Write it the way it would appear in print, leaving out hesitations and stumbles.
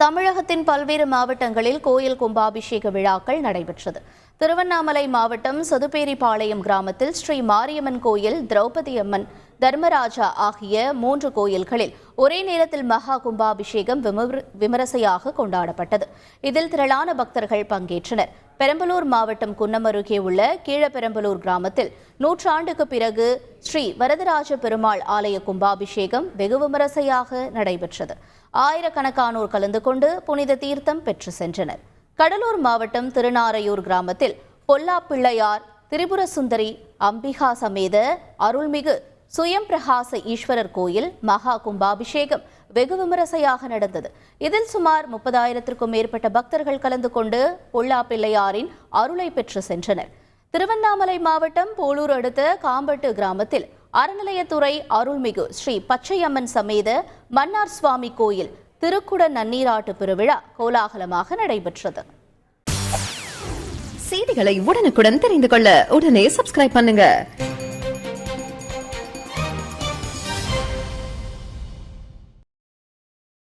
தமிழகத்தின் பல்வேறு மாவட்டங்களில் கோயில் கும்பாபிஷேக விழாக்கள் நடைபெற்றது. திருவண்ணாமலை மாவட்டம் சதுப்பேரிபாளையம் கிராமத்தில் ஸ்ரீ மாரியம்மன் கோயில், திரௌபதி அம்மன், தர்மராஜா ஆகிய 3 கோயில்களில் ஒரே நேரத்தில் மகா கும்பாபிஷேகம் விமரிசையாக கொண்டாடப்பட்டது. இதில் திரளான பக்தர்கள் பங்கேற்றனர். பெரம்பலூர் மாவட்டம் குன்னம் அருகே உள்ள கீழப்பெரம்பலூர் கிராமத்தில் 100 ஆண்டுக்கு பிறகு ஸ்ரீ வரதராஜ பெருமாள் ஆலய கும்பாபிஷேகம் வெகு விமரிசையாக நடைபெற்றது. ஆயிரக்கணக்கானோர் கலந்து கொண்டு புனித தீர்த்தம் பெற்று சென்றனர். கடலூர் மாவட்டம் திருநாரையூர் கிராமத்தில் பொல்லா பிள்ளையார், திரிபுர சுந்தரி, அம்பிகா சமேத அருள்மிகு சுயம் பிரகாச ஈஸ்வரர் கோயில் மகா கும்பாபிஷேகம் வெகு விமரிசையாக நடந்தது. இதில் சுமார் 30,000க்கும் மேற்பட்ட பக்தர்கள் கலந்து கொண்டு பொல்லா பிள்ளையாரின் அருளை பெற்று சென்றனர். திருவண்ணாமலை மாவட்டம் போலூர் அடுத்த காம்பட்டு கிராமத்தில் அறநிலையத்துறை அருள்மிகு ஸ்ரீ பச்சையம்மன் சமேத மன்னார் சுவாமி கோயில் திருக்குட நன்னீராட்டு பெருவிழா கோலாகலமாக நடைபெற்றது. செய்திகளை உடனுக்குடன் தெரிந்து கொள்ள உடனே சப்ஸ்கிரைப் பண்ணுங்க.